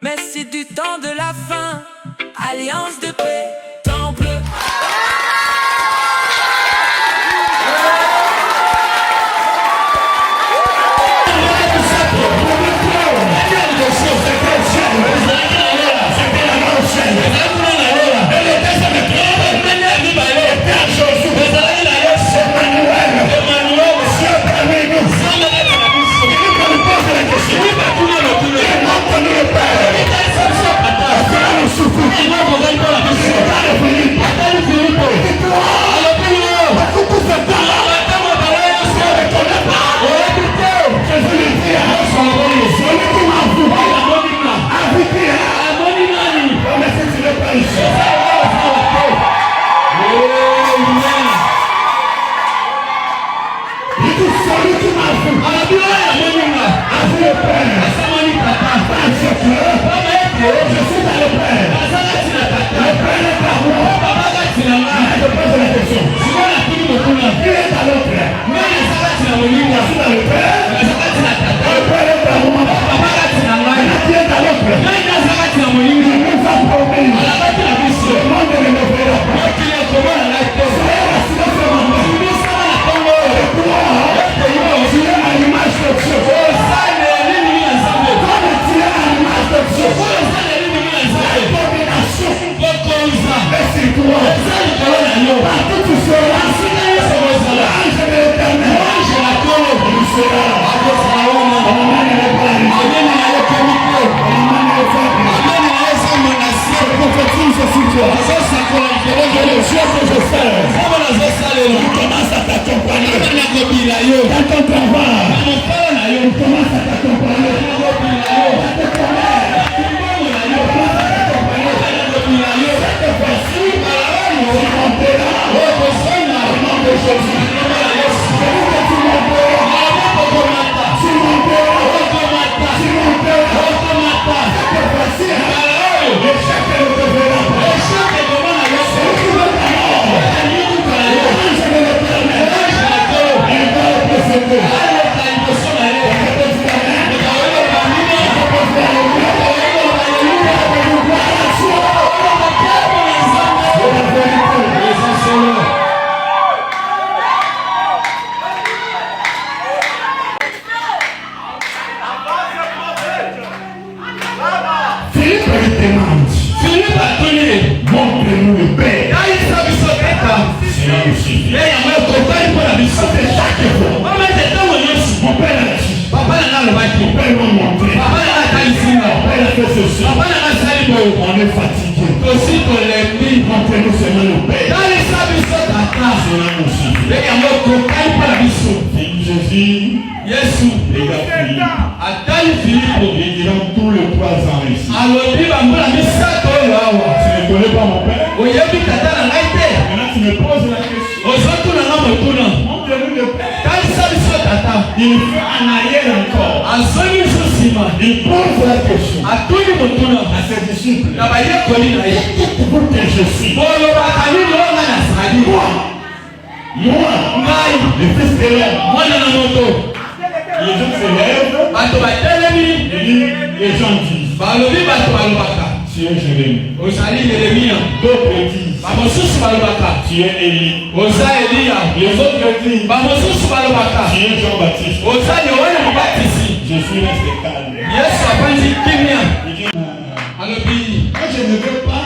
Mais c'est du temps de la fin, alliance de paix, temple. On est fatigué. Montrez-nous seulement le Père. Jésus, il a Philippe, il a tous les 3 ans ici. Tu ne connais pas mon Père? Maintenant tu me poses la question. Montre-nous le Père. Il fait en arrière encore. Il pose la question à ses disciples. Pour que je suis. Moi, le fils de l'homme. Les gens se lèvent. Les gens disent. Tu es Jérémie. D'autres disent. Tu es Élie. Les autres disent. Tu es Jean-Baptiste. Je suis resté calme. Moi je ne veux pas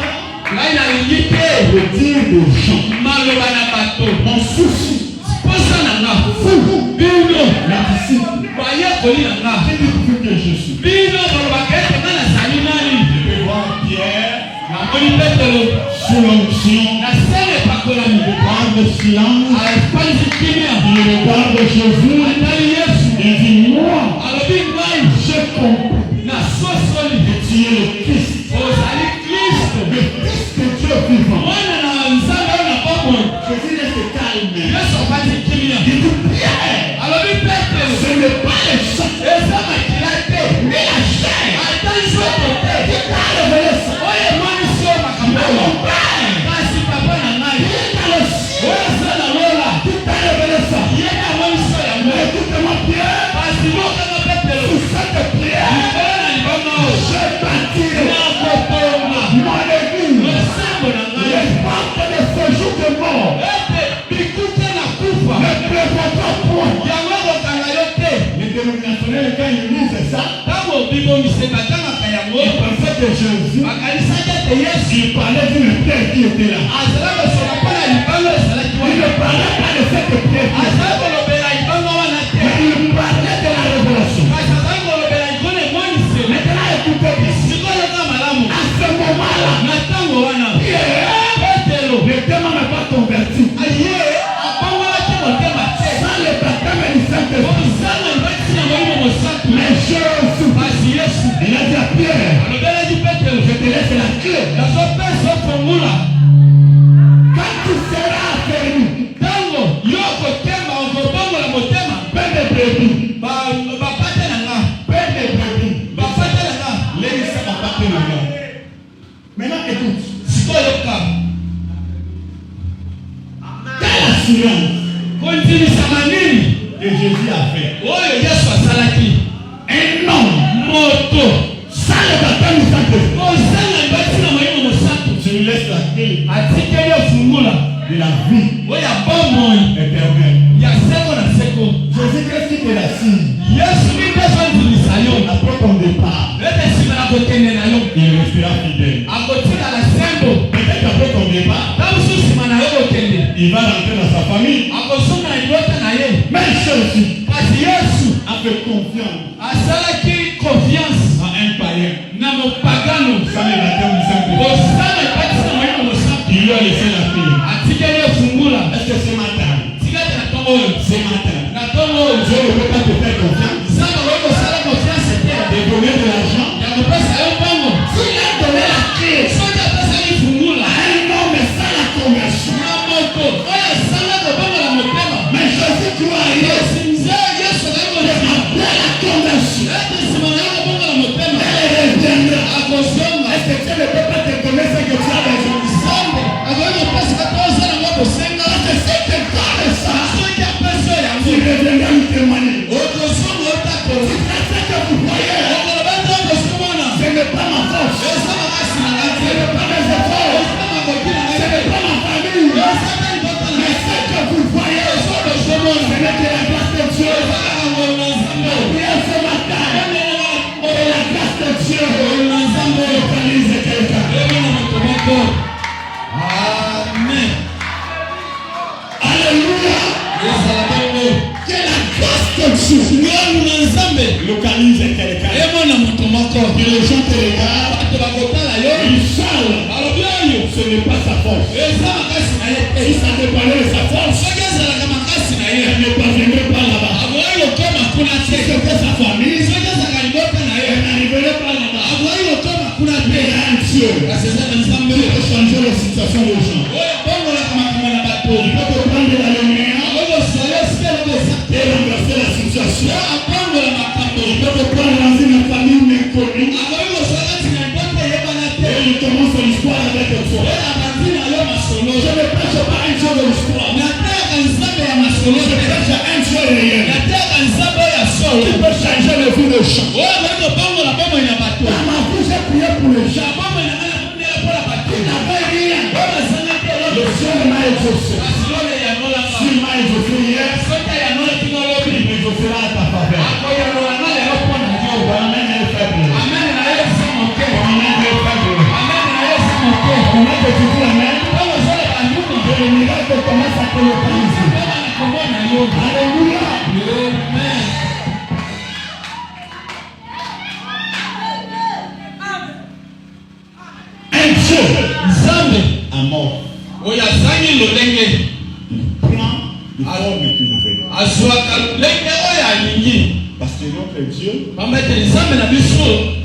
le dire des gens. Mon souci. Vous, mes disciples. Quel est que je suis? Je peux voir Pierre sous l'onction. Il parle de silence. Il regarde Jésus. Il dit moi, j'ai compris que tu es le Christ. Le Fils de Dieu vivant. Jésus reste calme. Il dit Pierre, ce n'est pas le sang, mais la chair. Qui t'a révélé ça? Mais mon Père, qui est dans le ciel, qui t'a révélé ça? Mais écoute-moi Pierre, sous cette quand ils lisent ça, Ils pensaient que Jésus, il parlait d'une pierre qui était là. Il ne parlait pas de cette pierre. Mais il parlait de la révélation. Maintenant, écoutez bien. À ce moment-là, Pierre ne tellement même pas converti. Sans le baptême du Saint-Esprit. Mais Jésus, il a dit à Pierre, je te laisse la clé. Quand tu seras affermi, paix de brebis. Paix de brebis. Laissez ma paix de brebis. Maintenant, écoute. Quelle assurance que Jésus a fait. Un homme sans le baptême du Saint-Esprit. Je lui laisse la clé de la vie éternelle. Jésus Christ qui te la signe. Après ton départ, il restera fidèle. Peut-être qu'après ton départ, il va rentrer dans sa famille. Mais Jésus a fait confiance à un païen. Sans le baptême du Saint-Esprit. Il lui a laissé la clé. Est-ce que ce matin, Dieu ne peut pas te faire confiance? De donner de l'argent. S'il a donné la clé à un homme sans la conversion. Mais Jésus doit aller. Après la conversion, elle reviendra. Est-ce que Dieu ne peut pas te donner ce que tu as besoin? Parce que si tu donnes ça, tu reviendras nous témoigner. Si c'est ce que vous voyez, ce n'est pas ma force, ce n'est pas mes efforts, ce n'est pas ma famille, mais ce que vous voyez, ce n'est que la grâce de Dieu. Priez ce matin, et la grâce de Dieu localise quelqu'un. Amen. Alléluia. Que la grâce de Dieu localise quelqu'un. Que les gens te regardent, ils savent, ce n'est pas sa force. Si ça dépendait de sa force, elle ne parviendrait pas là-bas. Si c'était sa famille, elle n'arriverait pas là-bas. Il y a un Dieu qui peut changer la situation des gens. Il peut te prendre la lumière et renverser la situation. Il peut te prendre dans une famille méconnue et il commence l'histoire avec toi. Je ne prêche pas un Dieu de l'histoire. Je prêche un Dieu réel qui peut changer le vie des gens. Dans ma vie, j'ai prié pour les gens. Ils n'avaient rien. Le Dieu m'a exaucé. S'il m'a exaucé hier, il m'exaucera à ta faveur. Amen est faible. Amen est faible. Amen que tu dis amen. Et le miracle commence à te localiser. Alléluia. Un Dieu à mort. Il prend une forme qu'il veut. Parce que notre Dieu,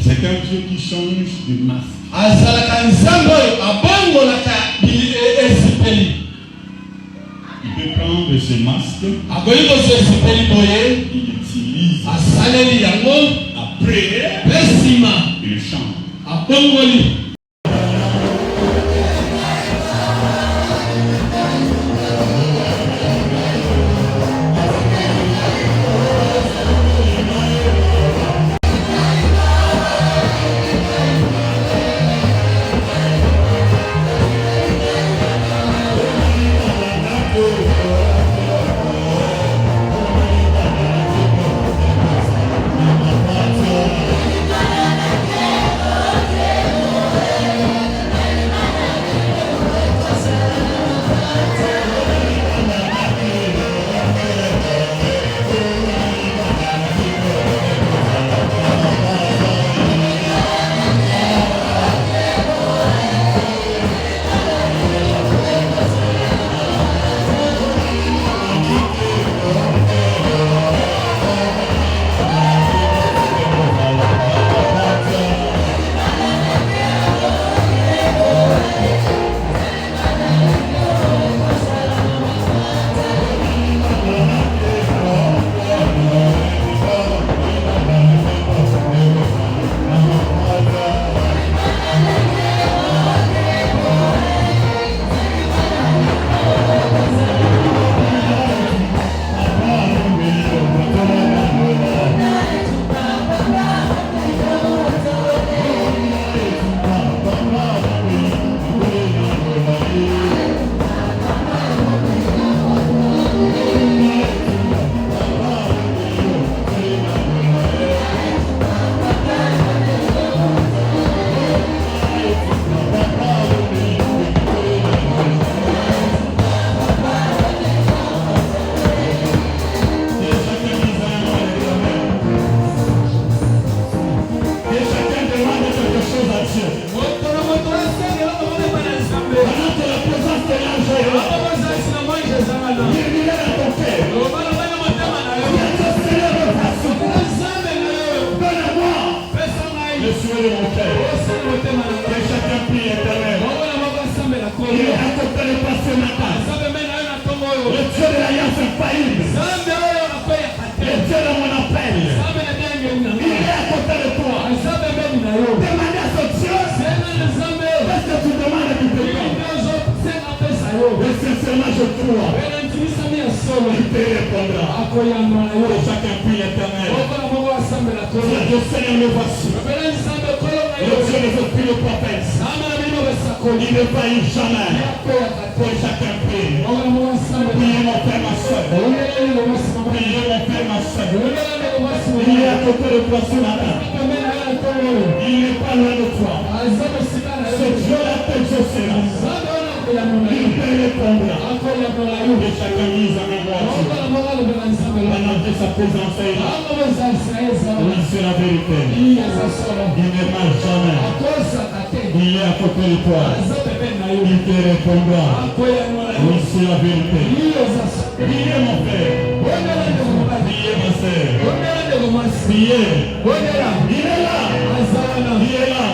c'est un Dieu qui change de masse. Il peut prendre ce masque, il utilise après, il change. Le souhait de mon cœur. Que chacun prie éternel. Il est à côté de toi ce matin. Le Dieu de l'alliance infaillible. Le Dieu de mon appel. Il est à côté de toi. Demandez à ce Dieu. Qu'est-ce que tu demandes du peuple? Et sincèrement je crois. Il te répondra. Que chacun prie l'éternel. Dieu Seigneur, le voici. Le Dieu des esprits de prophète. Il ne faillit jamais. Que chacun prie. Priez mon Père, ma soeur. Priez mon Père, ma soeur. Il est à côté de toi ce matin. Il n'est pas loin de toi. Ce Dieu l'appelle ce Seigneur. Il te répondra. Que chacun dise à mémoire. Pendant que sa présence est là. Oui, c'est la vérité. Il ne marche jamais. Il est à côté de toi. Il te répondra. Oui, c'est la vérité. Priez mon frère. Priez ma soeur. Priez. Il est là. Il est là.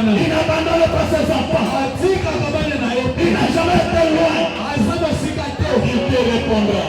Il n'abandonne pas ses enfants. Il n'a jamais été loin. Il te répondra.